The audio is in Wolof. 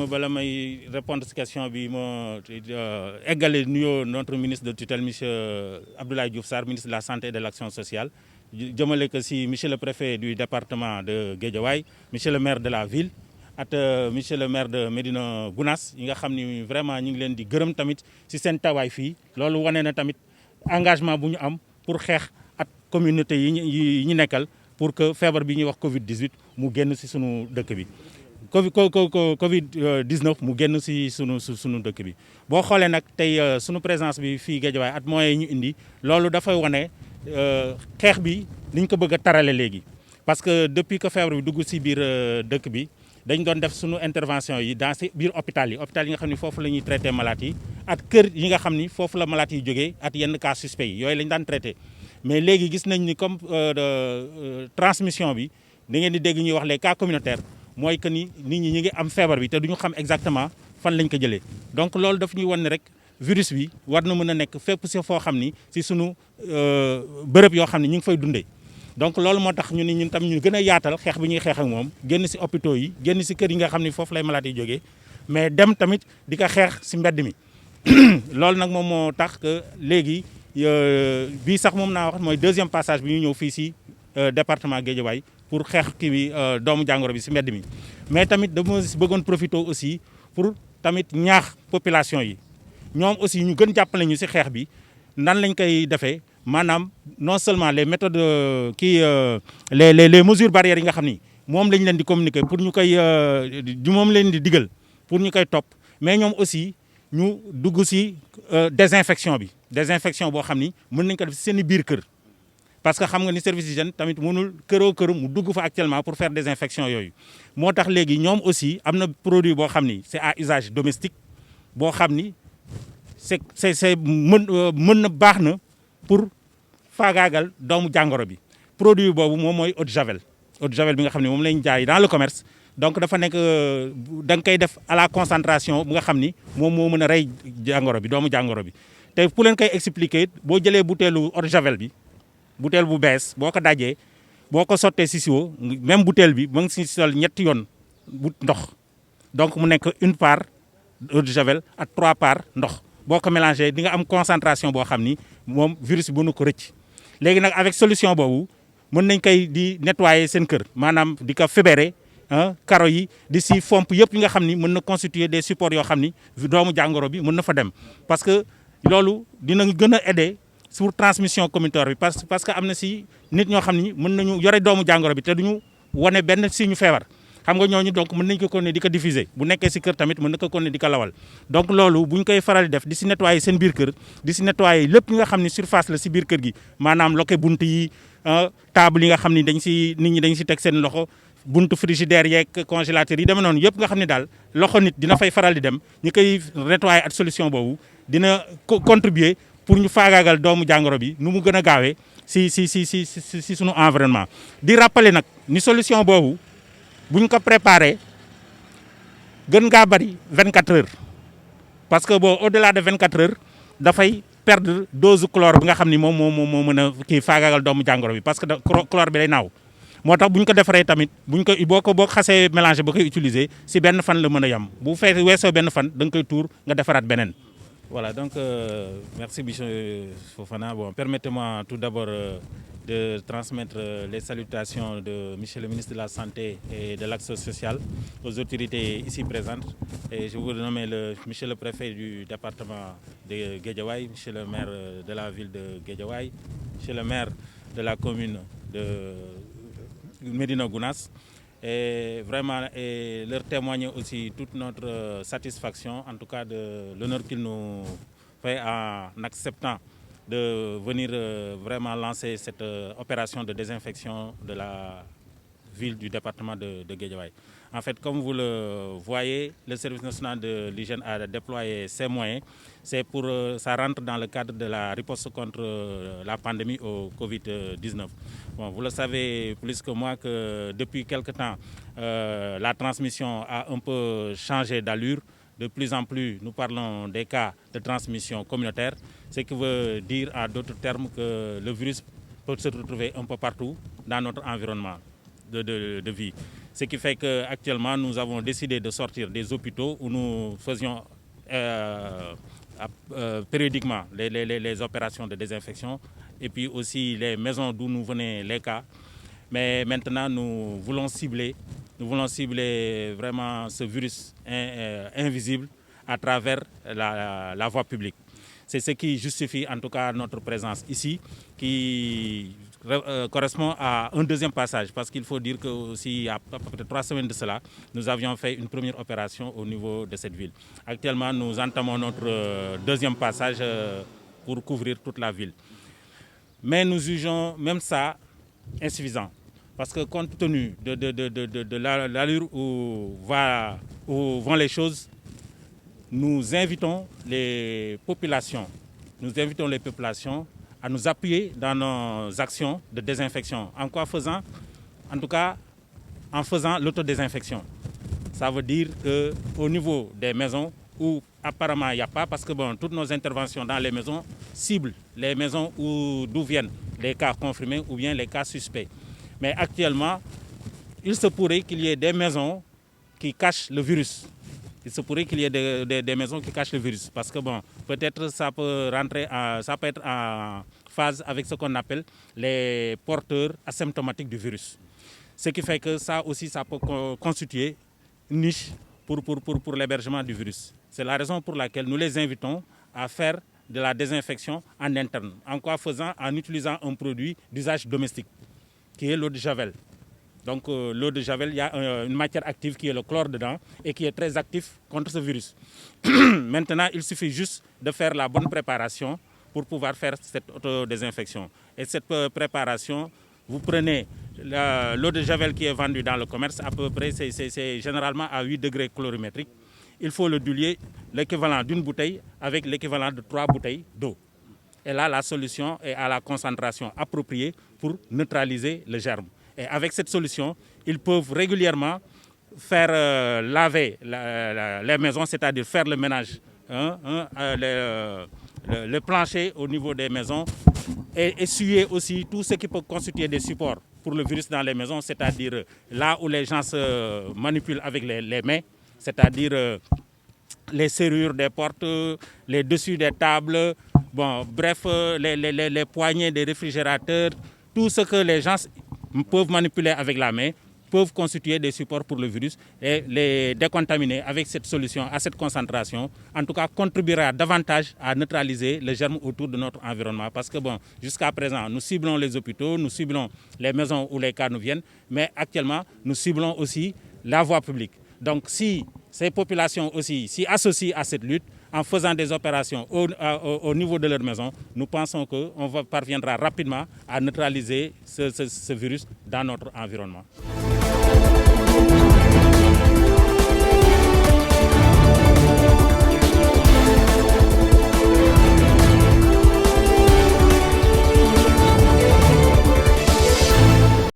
ma bala may répondre ci question bi ma eggale nuyoo notre ministre de tutelle monsieur Abdoulaye Diouf Sarr ministre de la santé et de l'action sociale jëmale ko ci monsieur le préfet du département de Guédiawaye monsieur le maire de la ville ak monsieur le maire de Médina Gounass yi nga xam ni vraiment ñu ngi leen di gërëm tamit ci seen tawaay fii loolu wane na tamit engagement bu ñu am pour xeex ak communauté yi ñu nekkal pour que feebar bi ñuy wax Covid 18 mu génn ci sunu dëkk bi. Covid 19 mu génn ci sunu dëkk bi boo xoolee nag tey sunu présence bi fii Guédiawaye at moyens yi ñu indi loolu dafay wane xeex bi niñ ko bëgg a tarale léegi. parce que depuis que feebar bi dugg ci biir dëkk bi dañ doon def sunu intervention yi dans ci biir hôpital yi nga xam ni foofu la ñuy traité malades yi ak kër yi nga xam ni foofu la malades yi jógee ak yenn cas suspects yi yooyu lañ daan traité. mais léegi gis nañ ni comme transmission bi da ngeen di dégg ñuy wax les cas communautaires mooy que ni nit ñi ngi am feebar bi te duñu xam exactement fan lañ ko jëlee donc loolu daf ñuy wan ne rek virus bi war na mën a nekk fépp si foo xam ni si sunu bërëb yoo xam ne ñu ngi fay dundee. donc loolu moo tax ñu ni ñun tam ñu gën a yaatal xeex bi ñuy xeex ak moom génn si hôpitaux yi génn si kër yi nga xam ni foofu lay malades yi jógee mais dem tamit di ko xeex si mbedd mi loolu nag moom moo tax que léegi bii sax moom naa wax mooy deuxième passage bi ñu ñëw fii si département Guédiawaye pour xeex kii bi doomu jàngoro bi si mbedd mi. mais tamit dama si bëggoon profité aussi pour tamit ñaax population yi ñoom aussi ñu gën jàppale ñu si xeex bi nan lañ koy defee maanaam non seulement les méthodes les mesures barrières yi nga xam ni moom lañ leen di communiquer pour ñu koy moom leen di digal pour ñu koy topp mais ñoom aussi ñu dugg si désinfection bi désinfection boo xam ni mën nañ ko def si seen i biir kër. parce que xam nga ni service d'hygiène tamit mënul këroo kër mu dugg fa actuellement pour faire désinfection yooyu moo tax léegi ñoom aussi am na produit boo xam ni c'est à usage domestique boo xam ni c'est mën na baax na pour faagaagal doomu jàngoro bi. produit boobu moom mooy eau de javel bi nga xam ne moom lañ jaay dans le commerce donc dafa nekk da nga koy def à la concentration bu nga xam ni moom moo mën a rey jàngoro bi doomu jàngoro bi te pour leen koy expliquer boo jëlee butéelu eau de javel bi. butéel bu bees boo ko dajee boo ko sottee si siwo même butéel bi ba nga si sol ñetti yoon bu ndox donc mu nekk une part eau de javel ak 3 parts ndox boo ko mélangé di nga am concentration boo xam ni moom virus bi mënu ko rëcc. léegi nag avec solution boobu mën nañ koy di nettoyer seen kër maanaam di ko fébéré karo yi di si fomp yëpp yi nga xam ni mën na constituer des supports yoo xam ni doomu jàngoro bi mën na fa dem parce que loolu dina gën a aider. sur transmission communautaire bi parce que am na si nit ñoo xam ni mën nañu yore doomu jàngoro bi te duñu wane benn signe feebar xam nga ñooñu donc mën nañ ko continuer di ko diffuser bu nekkee si kër tamit mën na ko continuer di ko lawal. donc loolu buñ koy faral di def di si nettoyer seen biir kër di si nettoyer lépp li nga xam ni surface la si biir kër gi maanaam loke bunt yi table yi nga xam ni nit ñi dañ si teg seen loxo buntu frigidaire yeeg congélateur yi demee noonu yëpp nga xam ne daal loxo nit dina fay faral di dem ñu koy nettoyer ak solution boobu dina contribuer. pour ñu faagaagal doomu jàngoro bi nu mu gën a gaawee si sunu environnement. di rappeler nag ni solution boobu buñ ko préparé gën ngaa bari 24 heures parce que boo au-delà de 24 heures dafay perdre dose chlore bi nga xam ni moom moo mën a kii faagaagal doomu jàngoro bi parce que chlore bi day naaw. moo tax bu ñu ko defaree tamit boo ko xasee mélangé ba koy utiliser si benn fan la mën a yem bu fekkee weesoo benn fan da nga koy tuur nga defaraat beneen. Voilà, donc merci monsieur Fofana. Bon, permettez-moi tout d'abord de transmettre les salutations de monsieur le ministre de la Santé et de l'Action sociale aux autorités ici présentes. Et je vous nomme monsieur le préfet du département de Guédiawaye, monsieur le maire de la ville de Guédiawaye, monsieur le maire de la commune de Médina Gounass. Et vraiment leur témoigner aussi toute notre satisfaction, en tout cas de l'honneur qu'ils nous fait en acceptant de venir vraiment lancer cette opération de désinfection de la ville du département de Guédiawaye. En fait, comme vous le voyez, le service national de l'hygiène a déployé ses moyens. Ça rentre dans le cadre de la riposte contre la pandémie au Covid-19. Bon, vous le savez plus que moi que depuis quelque temps, la transmission a un peu changé d'allure. De plus en plus, nous parlons des cas de transmission communautaire, ce qui veut dire en d'autres termes que le virus peut se retrouver un peu partout dans notre environnement de vie. Ce qui fait qu'actuellement, nous avons décidé de sortir des hôpitaux où nous faisions périodiquement les opérations de désinfection et puis aussi les maisons d'où nous venaient les cas. Mais maintenant, nous voulons cibler vraiment ce virus invisible à travers la voie publique. C'est ce qui justifie en tout cas notre présence ici, qui correspond à un deuxième passage. Parce qu'il faut dire qu'il y a à peu près 3 semaines de cela, nous avions fait une première opération au niveau de cette ville. Actuellement, nous entamons notre deuxième passage pour couvrir toute la ville. Mais nous jugeons même ça insuffisant. Parce que compte tenu de l'allure où vont les choses, nous invitons les populations à nous appuyer dans nos actions de désinfection. En quoi faisant? En tout cas, en faisant l'autodésinfection. Ça veut dire qu'au niveau des maisons, où apparemment il n'y a pas, parce que toutes nos interventions dans les maisons ciblent les maisons d'où viennent les cas confirmés ou bien les cas suspects. Mais actuellement, il se pourrait qu'il y ait des maisons qui cachent le virus. Il se pourrait qu'il y ait des maisons qui cachent le virus. Parce que peut-être ça peut être en phase avec ce qu'on appelle les porteurs asymptomatiques du virus. Ce qui fait que ça aussi, ça peut constituer une niche pour l'hébergement du virus. C'est la raison pour laquelle nous les invitons à faire de la désinfection en interne. En quoi faisant? En utilisant un produit d'usage domestique, qui est l'eau de Javel. Donc l'eau de Javel, il y a une matière active qui est le chlore dedans et qui est très actif contre ce virus. Maintenant, il suffit juste de faire la bonne préparation pour pouvoir faire cette autodésinfection. Et cette préparation, vous prenez l'eau de Javel qui est vendue dans le commerce, à peu près, c'est généralement à 8 degrés colorimétriques. Il faut le diluer, l'équivalent d'une bouteille avec l'équivalent de 3 bouteilles d'eau. Et là, la solution est à la concentration appropriée pour neutraliser le germe. Et avec cette solution, ils peuvent régulièrement faire laver les maisons, c'est-à-dire faire le ménage, le plancher au niveau des maisons et essuyer aussi tout ce qui peut constituer des supports pour le virus dans les maisons, c'est-à-dire là où les gens se manipulent avec les mains, c'est-à-dire les serrures des portes, les dessus des tables, bref, les poignées des réfrigérateurs, tout ce que les gens peuvent manipuler avec la main, peuvent constituer des supports pour le virus et les décontaminer avec cette solution, à cette concentration, en tout cas contribuera davantage à neutraliser les germes autour de notre environnement. Parce que jusqu'à présent, nous ciblons les hôpitaux, nous ciblons les maisons où les cas nous viennent, mais actuellement, nous ciblons aussi la voie publique. Donc si ces populations aussi s'y associent à cette lutte, en faisant des opérations au niveau de leur maison, nous pensons qu'on parviendra rapidement à neutraliser ce virus dans notre environnement.